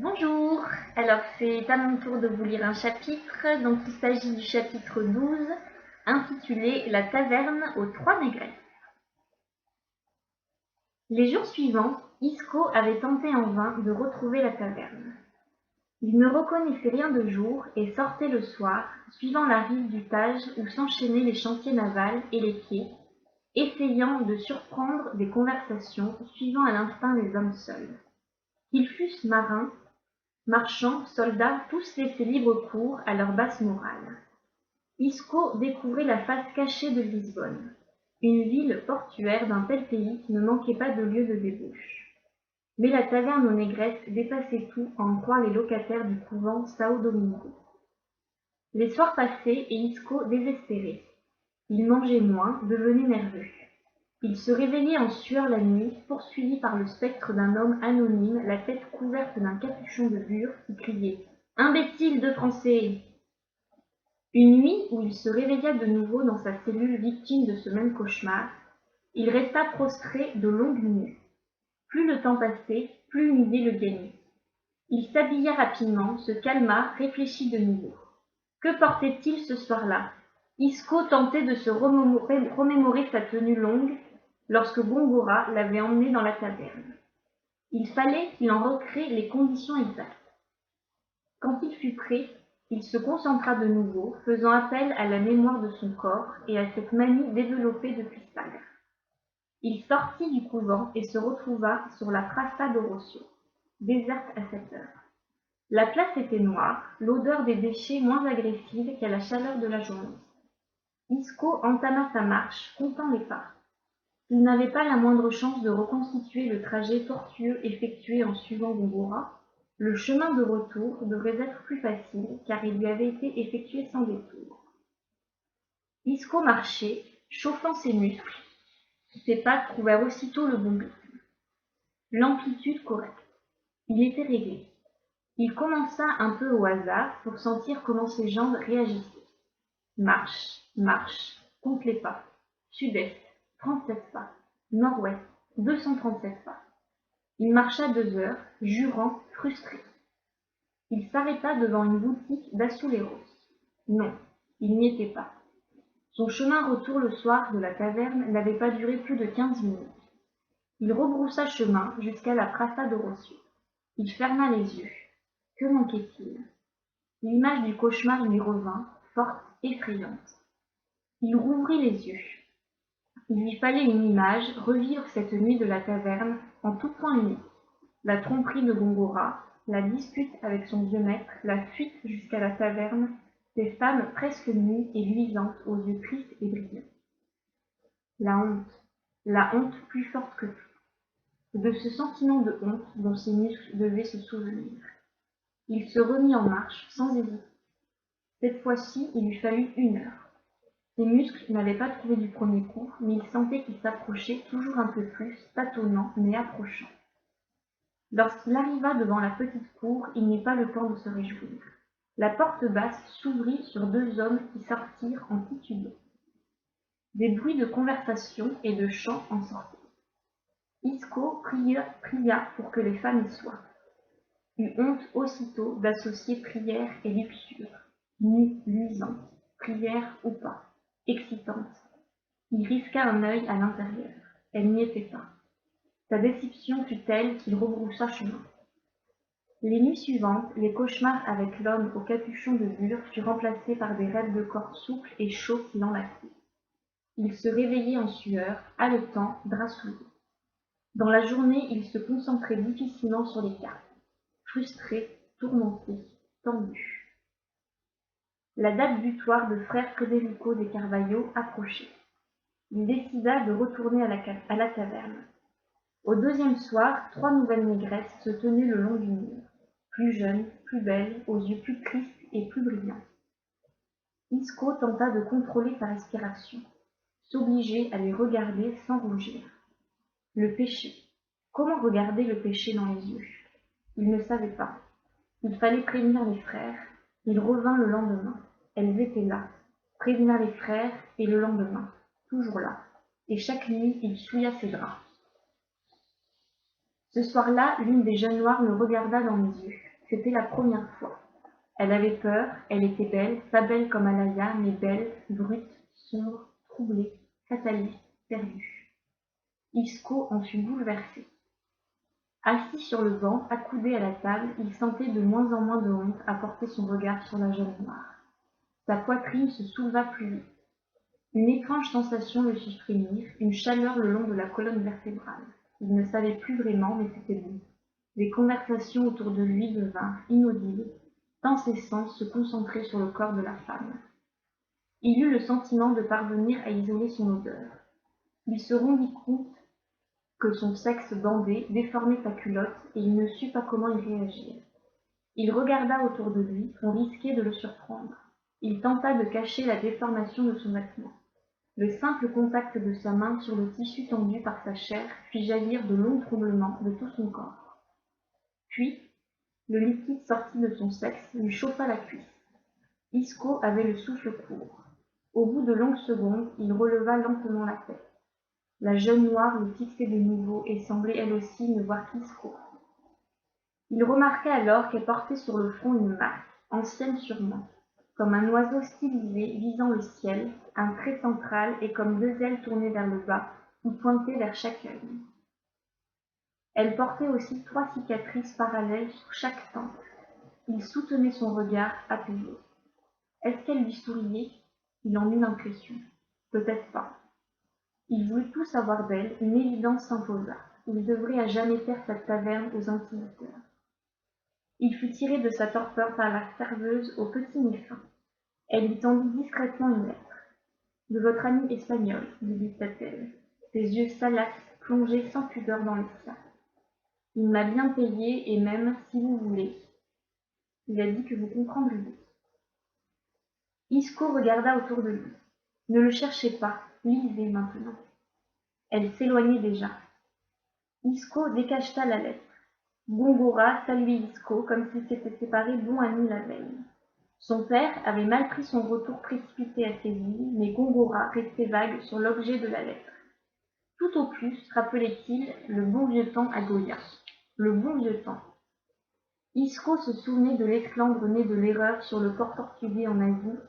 Bonjour, alors c'est à mon tour de vous lire un chapitre, donc il s'agit du chapitre 12, intitulé La taverne aux trois négresses. Les jours suivants, Isco avait tenté en vain de retrouver la taverne. Il ne reconnaissait rien de jour et sortait le soir, suivant la rive du Tage où s'enchaînaient les chantiers navals et les quais, essayant de surprendre des conversations suivant à l'instinct les hommes seuls. Qu'ils fussent marins, marchands, soldats, tous laissaient libre cours à leur basse morale. Isco découvrait la face cachée de Lisbonne, une ville portuaire d'un tel pays qui ne manquait pas de lieux de débauche. Mais la taverne aux négresses dépassait tout à en croire les locataires du couvent Sao Domingo. Les soirs passaient et Isco désespérait. Il mangeait moins, devenait nerveux. Il se réveillait en sueur la nuit, poursuivi par le spectre d'un homme anonyme, la tête couverte d'un capuchon de bure, qui criait « Imbécile de Français !» Une nuit où il se réveilla de nouveau dans sa cellule victime de ce même cauchemar, il resta prostré de longues minutes. Plus le temps passait, plus une idée le gagnait. Il s'habilla rapidement, se calma, réfléchit de nouveau. Que portait-il ce soir-là? Isco tentait de se remémorer sa tenue longue lorsque Gongora l'avait emmené dans la taverne. Il fallait qu'il en recrée les conditions exactes. Quand il fut prêt, il se concentra de nouveau, faisant appel à la mémoire de son corps et à cette manie développée depuis Sagre. Il sortit du couvent et se retrouva sur la Praça d'Orocio, déserte à cette heure. La place était noire, l'odeur des déchets moins agressive qu'à la chaleur de la journée. Isco entama sa marche, comptant les pas. Il n'avait pas la moindre chance de reconstituer le trajet tortueux effectué en suivant Gongora. Le chemin de retour devrait être plus facile, car il lui avait été effectué sans détour. Isco marchait, chauffant ses muscles. Ses pas trouvèrent aussitôt le bon rythme. L'amplitude correcte. Il était réglé. Il commença un peu au hasard pour sentir comment ses jambes réagissaient. Marche, marche, compte les pas. Sud-est, 37 pas. Nord-ouest, 237 pas. Il marcha 2 heures, jurant, frustré. Il s'arrêta devant une boutique d'Azuleros. Non, il n'y était pas. Son chemin retour le soir de la taverne n'avait pas duré plus de 15 minutes. Il rebroussa chemin jusqu'à la Praça d'Orocio. Il ferma les yeux. Que manquait-il? L'image du cauchemar lui revint, forte, effrayante. Il rouvrit les yeux. Il lui fallait une image, revivre cette nuit de la taverne en tout point unique. La tromperie de Gongora, la dispute avec son vieux maître, la fuite jusqu'à la taverne, ces femmes presque nues et luisantes aux yeux tristes et brillants. La honte plus forte que tout. De ce sentiment de honte dont ses muscles devaient se souvenir. Il se remit en marche, sans hésiter. Cette fois-ci, il lui fallut 1 heure. Ses muscles n'avaient pas trouvé du premier coup, mais il sentait qu'ils s'approchaient toujours un peu plus, tâtonnant mais approchant. Lorsqu'il arriva devant la petite cour, il n'eut pas le temps de se réjouir. La porte basse s'ouvrit sur 2 hommes qui sortirent en titubant. Des bruits de conversation et de chants en sortaient. Isco pria pour que les femmes y soient. Eut honte aussitôt d'associer prière et luxure, nue, luisante, prière ou pas, excitante. Il risqua un œil à l'intérieur. Elle n'y était pas. Sa déception fut telle qu'il rebroussa chemin. Les nuits suivantes, les cauchemars avec l'homme au capuchon de bure furent remplacés par des rêves de corps souples et chauds qui l'enlaçaient. Il se réveillait en sueur, haletant, drap sous le dos. Dans la journée, il se concentrait difficilement sur les cartes. Frustré, tourmenté, tendu. La date butoir de frère Federico de Carvalho approchait. Il décida de retourner à la taverne. Au 2e soir, 3 nouvelles négresses se tenaient le long du mur, plus jeunes, plus belles, aux yeux plus tristes et plus brillants. Isco tenta de contrôler sa respiration, s'obliger à les regarder sans rougir. Le péché. Comment regarder le péché dans les yeux? Il ne savait pas. Il fallait prévenir les frères. Il revint le lendemain. Elles étaient là. Prévenir les frères, et le lendemain, toujours là. Et chaque nuit, il souilla ses draps. Ce soir-là, l'une des jeunes noires le regarda dans les yeux. C'était la première fois. Elle avait peur, elle était belle, pas belle comme Alaya, mais belle, brute, sombre, troublée, fataliste, perdue. Isco en fut bouleversé. Assis sur le banc, accoudé à la table, il sentait de moins en moins de honte à porter son regard sur la jeune noire. Sa poitrine se souleva plus vite. Une étrange sensation le fit frémir, une chaleur le long de la colonne vertébrale. Il ne savait plus vraiment, mais c'était bon. Les conversations autour de lui devinrent inaudibles, tant ses sens se concentraient sur le corps de la femme. Il eut le sentiment de parvenir à isoler son odeur. Il se rendit compte que son sexe bandé déformait sa culotte et il ne sut pas comment y réagir. Il regarda autour de lui, on risquait de le surprendre. Il tenta de cacher la déformation de son vêtement. Le simple contact de sa main sur le tissu tendu par sa chair fit jaillir de longs troublements de tout son corps. Puis, le liquide sorti de son sexe lui chauffa la cuisse. Isco avait le souffle court. Au bout de longues secondes, il releva lentement la tête. La jeune noire le fixait de nouveau et semblait elle aussi ne voir qu'Isco. Il remarqua alors qu'elle portait sur le front une marque, ancienne sûrement, comme un oiseau stylisé visant le ciel, un trait central et comme deux ailes tournées vers le bas, ou pointées vers chaque œil. Elle portait aussi 3 cicatrices parallèles sur chaque tempe. Il soutenait son regard apaisé. Est-ce qu'elle lui souriait? Il en eut l'impression. Peut-être pas. Il voulut tout savoir d'elle, une évidence s'imposa. Il devrait à jamais taire cette taverne aux inquisiteurs. Il fut tiré de sa torpeur par la serveuse au petit nez fin. Elle lui tendit discrètement une lettre. De votre ami espagnol, lui dit-elle, ses yeux salaces plongés sans pudeur dans les siens. Il m'a bien payé et même, si vous voulez, il a dit que vous comprendriez. Isco regarda autour de lui. Ne le cherchez pas, lisez maintenant. Elle s'éloignait déjà. Isco décacheta la lettre. Gongora saluait Isco comme s'ils s'étaient séparés bons amis la veille. Son père avait mal pris son retour précipité à Séville, mais Gongora restait vague sur l'objet de la lettre. Tout au plus rappelait-il le bon vieux temps à Goya. Le bon vieux temps. Isco se souvenait de l'esclandre né de l'erreur sur le port portugais en Asie,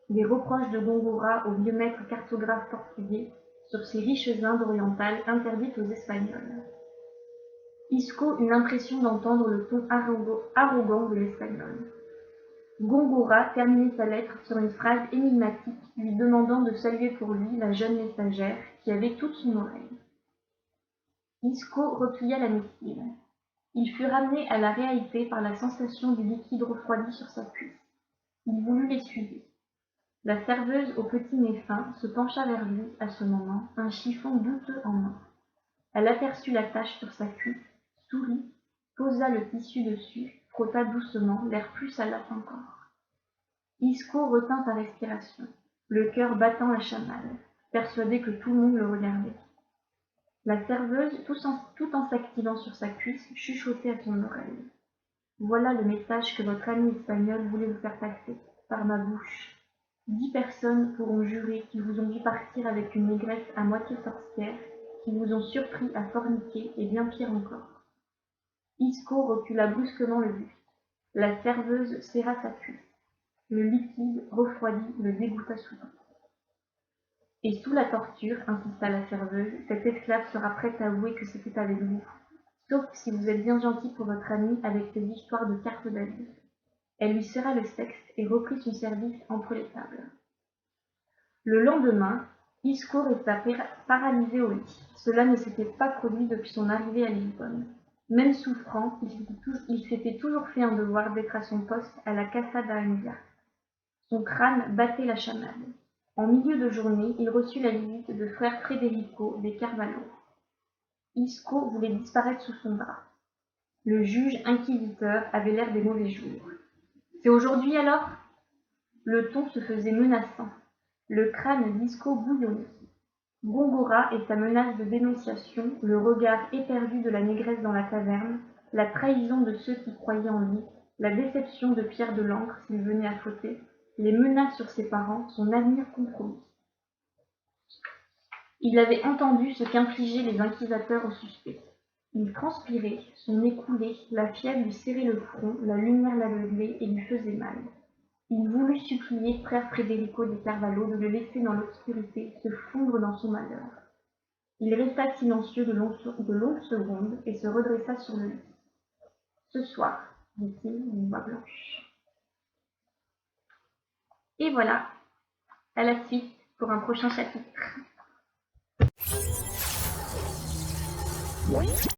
des reproches de Gongora au vieux maître cartographe portugais sur ces riches Indes orientales interdites aux Espagnols. Isco eut l'impression d'entendre le ton arrogant de l'espagnol. Gongora terminait sa lettre sur une phrase énigmatique lui demandant de saluer pour lui la jeune messagère qui avait toute son oreille. Isco replia la missive. Il fut ramené à la réalité par la sensation du liquide refroidi sur sa cuisse. Il voulut l'essuyer. La serveuse au petit nez fin se pencha vers lui à ce moment, un chiffon douteux en main. Elle aperçut la tache sur sa cuisse, sourit, posa le tissu dessus, frotta doucement, l'air plus salace encore. Isco retint sa respiration, le cœur battant la chamade, persuadé que tout le monde le regardait. La serveuse, tout en s'activant sur sa cuisse, chuchotait à son oreille. Voilà le message que votre ami espagnol voulait vous faire passer, par ma bouche. 10 personnes pourront jurer qu'ils vous ont vu partir avec une négresse à moitié sorcière, qui vous ont surpris à forniquer, et bien pire encore. Isco recula brusquement le buste. La serveuse serra sa cuisse. Le liquide, refroidi, le dégoûta soudain. Et sous la torture, insista la serveuse, cette esclave sera prête à avouer que c'était avec vous, sauf si vous êtes bien gentil pour votre amie avec ces histoires de cartes d'avis. Elle lui serra le sexe et reprit son service entre les tables. Le lendemain, Isco resta paralysé au lit. Cela ne s'était pas produit depuis son arrivée à Lisbonne. Même souffrant, il s'était toujours fait un devoir d'être à son poste à la Casa da Anguia. Son crâne battait la chamade. En milieu de journée, il reçut la visite de frère Federico de Carvalho. Isco voulait disparaître sous son drap. Le juge inquisiteur avait l'air des mauvais jours. « C'est aujourd'hui alors ?» Le ton se faisait menaçant. Le crâne d'Isco bouillonnait. Gongora et sa menace de dénonciation, le regard éperdu de la négresse dans la taverne, la trahison de ceux qui croyaient en lui, la déception de Pierre de l'Ancre s'il venait à fauter, les menaces sur ses parents, son avenir compromis. Il avait entendu ce qu'infligeaient les inquisiteurs aux suspects. Il transpirait, son nez coulait, la fièvre lui serrait le front, la lumière l'aveuglait et lui faisait mal. Il voulut supplier frère Federico de Carvalho de le laisser dans l'obscurité se fondre dans son malheur. Il resta silencieux de longues secondes et se redressa sur le lit. Ce soir, dit-il d'une voix blanche. Et voilà, à la suite pour un prochain chapitre.